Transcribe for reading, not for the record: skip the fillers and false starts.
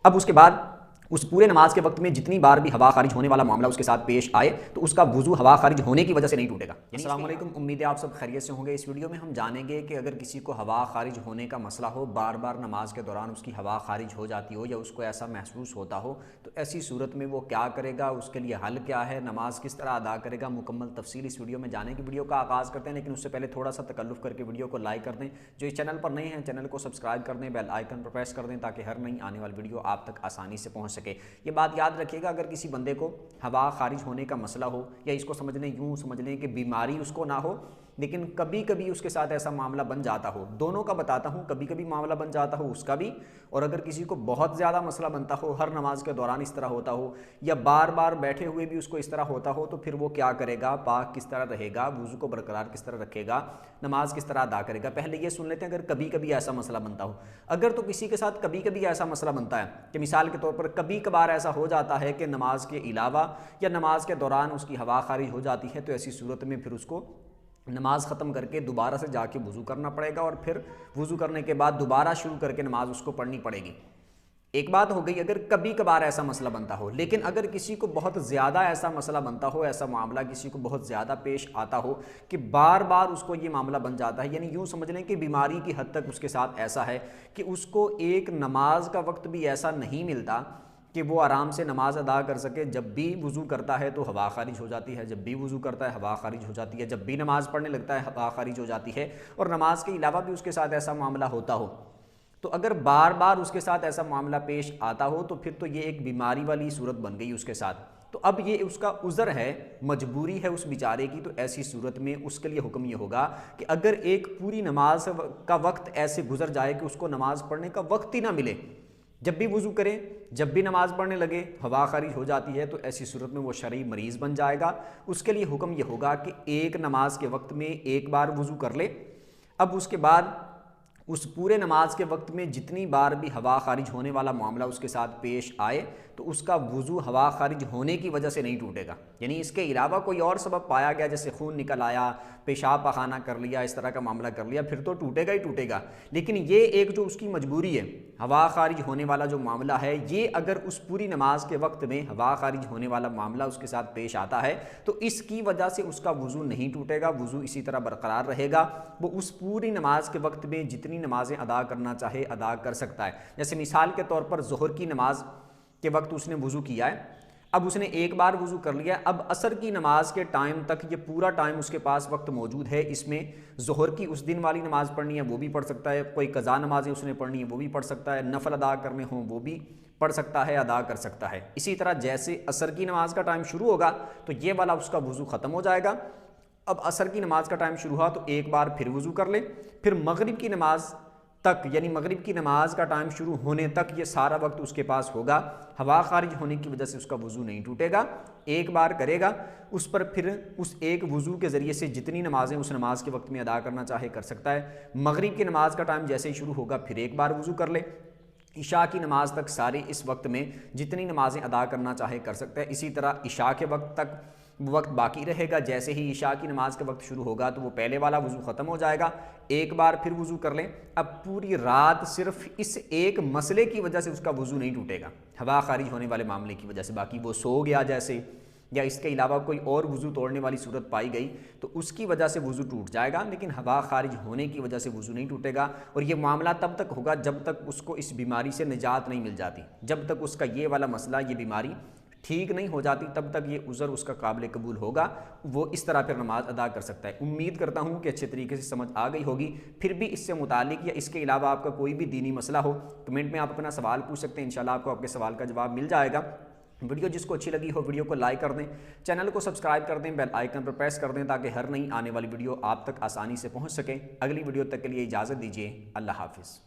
اب اس کے بعد اس پورے نماز کے وقت میں جتنی بار بھی ہوا خارج ہونے والا معاملہ اس کے ساتھ پیش آئے تو اس کا وضو ہوا خارج ہونے کی وجہ سے نہیں ٹوٹے گا۔ السلام علیکم، امید ہے آپ سب خیریت سے ہوں گے۔ اس ویڈیو میں ہم جانیں گے کہ اگر کسی کو ہوا خارج ہونے کا مسئلہ ہو، بار بار نماز کے دوران اس کی ہوا خارج ہو جاتی ہو یا اس کو ایسا محسوس ہوتا ہو، تو ایسی صورت میں وہ کیا کرے گا، اس کے لیے حل کیا ہے، نماز کس طرح ادا کرے گا، مکمل تفصیل اس ویڈیو میں جانے کی ویڈیو کا آغاز کرتے ہیں۔ لیکن اس سے پہلے تھوڑا سا تکلف کر کے ویڈیو کو لائک کر دیں، جو اس چینل پر نئے ہیں چینل کو سبسکرائب کر دیں، بیل آئیکن پر پریس کر دیں تاکہ ہر نئی آنے والی ویڈیو آپ تک آسانی سے پہنچ سکے۔ یہ بات یاد رکھیے گا، اگر کسی بندے کو ہوا خارج ہونے کا مسئلہ ہو یا اس کو یوں سمجھ لیں کہ بیماری اس کو نہ ہو لیکن کبھی کبھی اس کے ساتھ ایسا معاملہ بن جاتا ہو، دونوں کا بتاتا ہوں، کبھی کبھی معاملہ بن جاتا ہو اس کا بھی، اور اگر کسی کو بہت زیادہ مسئلہ بنتا ہو، ہر نماز کے دوران اس طرح ہوتا ہو یا بار بار بیٹھے ہوئے بھی اس کو اس طرح ہوتا ہو، تو پھر وہ کیا کرے گا، پاک کس طرح رہے گا، وضو کو برقرار کس طرح رکھے گا، نماز کس طرح ادا کرے گا۔ پہلے یہ سن لیتے ہیں اگر کبھی کبھی ایسا مسئلہ بنتا ہو۔ اگر تو کسی کے ساتھ کبھی کبھی ایسا مسئلہ بنتا ہے کہ مثال کے طور پر کبھی کبھار ایسا ہو جاتا ہے کہ نماز کے علاوہ یا نماز کے دوران اس کی ہوا خارج ہو جاتی ہے، تو ایسی صورت میں پھر اس کو نماز ختم کر کے دوبارہ سے جا کے وضو کرنا پڑے گا، اور پھر وضو کرنے کے بعد دوبارہ شروع کر کے نماز اس کو پڑھنی پڑے گی۔ ایک بات ہو گئی اگر کبھی کبھار ایسا مسئلہ بنتا ہو، لیکن اگر کسی کو بہت زیادہ ایسا مسئلہ بنتا ہو، ایسا معاملہ کسی کو بہت زیادہ پیش آتا ہو کہ بار بار اس کو یہ معاملہ بن جاتا ہے، یعنی یوں سمجھ لیں کہ بیماری کی حد تک اس کے ساتھ ایسا ہے کہ اس کو ایک نماز کا وقت بھی ایسا نہیں ملتا کہ وہ آرام سے نماز ادا کر سکے، جب بھی وضو کرتا ہے تو ہوا خارج ہو جاتی ہے، جب بھی وضو کرتا ہے ہوا خارج ہو جاتی ہے، جب بھی نماز پڑھنے لگتا ہے ہوا خارج ہو جاتی ہے، اور نماز کے علاوہ بھی اس کے ساتھ ایسا معاملہ ہوتا ہو، تو اگر بار بار اس کے ساتھ ایسا معاملہ پیش آتا ہو تو پھر تو یہ ایک بیماری والی صورت بن گئی اس کے ساتھ۔ تو اب یہ اس کا عذر ہے، مجبوری ہے اس بیچارے کی، تو ایسی صورت میں اس کے لیے حکم یہ ہوگا کہ اگر ایک پوری نماز کا وقت ایسے گزر جائے کہ اس کو نماز پڑھنے کا وقت ہی نہ ملے، جب بھی وضو کرے، جب بھی نماز پڑھنے لگے ہوا خارج ہو جاتی ہے، تو ایسی صورت میں وہ شرعی مریض بن جائے گا۔ اس کے لیے حکم یہ ہوگا کہ ایک نماز کے وقت میں ایک بار وضو کر لے، اب اس کے بعد اس پورے نماز کے وقت میں جتنی بار بھی ہوا خارج ہونے والا معاملہ اس کے ساتھ پیش آئے تو اس کا وضو ہوا خارج ہونے کی وجہ سے نہیں ٹوٹے گا، یعنی اس کے علاوہ کوئی اور سبب پایا گیا جیسے خون نکل آیا، پیشاب پخانہ کر لیا، اس طرح کا معاملہ کر لیا، پھر تو ٹوٹے گا ہی ٹوٹے گا۔ لیکن یہ ایک جو اس کی مجبوری ہے، ہوا خارج ہونے والا جو معاملہ ہے، یہ اگر اس پوری نماز کے وقت میں ہوا خارج ہونے والا معاملہ اس کے ساتھ پیش آتا ہے تو اس کی وجہ سے اس کا وضو نہیں ٹوٹے گا، وضو اسی طرح برقرار رہے گا، وہ اس پوری نماز کے وقت میں جتنی نمازیں ادا کرنا چاہے ادا کر سکتا ہے۔ جیسے مثال کے طور پر ظہر کی نماز کے وقت اس نے وضو کیا ہے، اب اس نے ایک بار وضو کر لیا، اب عصر کی نماز کے ٹائم تک یہ پورا ٹائم اس کے پاس وقت موجود ہے، اس میں ظہر کی اس دن والی نماز پڑھنی ہے وہ بھی پڑھ سکتا ہے، کوئی قضا نمازیں اس نے پڑھنی ہے وہ بھی پڑھ سکتا ہے، نفل ادا کرنے ہوں وہ بھی پڑھ سکتا ہے، ادا کر سکتا ہے۔ اسی طرح جیسے عصر کی نماز کا ٹائم شروع ہوگا تو یہ والا اس کا وضو ختم ہو جائے گا، اب عصر کی نماز کا ٹائم شروع ہوا تو ایک بار پھر وضو کر لے، پھر مغرب کی نماز تک، یعنی مغرب کی نماز کا ٹائم شروع ہونے تک یہ سارا وقت اس کے پاس ہوگا، ہوا خارج ہونے کی وجہ سے اس کا وضو نہیں ٹوٹے گا، ایک بار کرے گا، اس پر پھر اس ایک وضو کے ذریعے سے جتنی نمازیں اس نماز کے وقت میں ادا کرنا چاہے کر سکتا ہے۔ مغرب کی نماز کا ٹائم جیسے ہی شروع ہوگا پھر ایک بار وضو کر لے، عشاء کی نماز تک ساری اس وقت میں جتنی نمازیں ادا کرنا چاہے کر سکتا ہے۔ اسی طرح عشاء کے وقت تک وقت باقی رہے گا، جیسے ہی عشاء کی نماز کا وقت شروع ہوگا تو وہ پہلے والا وضو ختم ہو جائے گا، ایک بار پھر وضو کر لیں۔ اب پوری رات صرف اس ایک مسئلے کی وجہ سے اس کا وضو نہیں ٹوٹے گا، ہوا خارج ہونے والے معاملے کی وجہ سے، باقی وہ سو گیا جیسے یا اس کے علاوہ کوئی اور وضو توڑنے والی صورت پائی گئی تو اس کی وجہ سے وضو ٹوٹ جائے گا، لیکن ہوا خارج ہونے کی وجہ سے وضو نہیں ٹوٹے گا۔ اور یہ معاملہ تب تک ہوگا جب تک اس کو اس بیماری سے نجات نہیں مل جاتی، جب تک اس کا یہ والا مسئلہ، یہ بیماری ٹھیک نہیں ہو جاتی، تب تک یہ عذر اس کا قابل قبول ہوگا، وہ اس طرح پھر نماز ادا کر سکتا ہے۔ امید کرتا ہوں کہ اچھے طریقے سے سمجھ آ گئی ہوگی۔ پھر بھی اس سے متعلق یا اس کے علاوہ آپ کا کوئی بھی دینی مسئلہ ہو، کمنٹ میں آپ اپنا سوال پوچھ سکتے ہیں، انشاءاللہ آپ کو آپ کے سوال کا جواب مل جائے گا۔ ویڈیو جس کو اچھی لگی ہو ویڈیو کو لائک کر دیں، چینل کو سبسکرائب کر دیں، بیل آئیکن پر پریس کر دیں تاکہ ہر نئی آنے والی ویڈیو آپ تک آسانی سے پہنچ سکے۔ اگلی ویڈیو تک کے لیے اجازت دیجیے، اللہ حافظ۔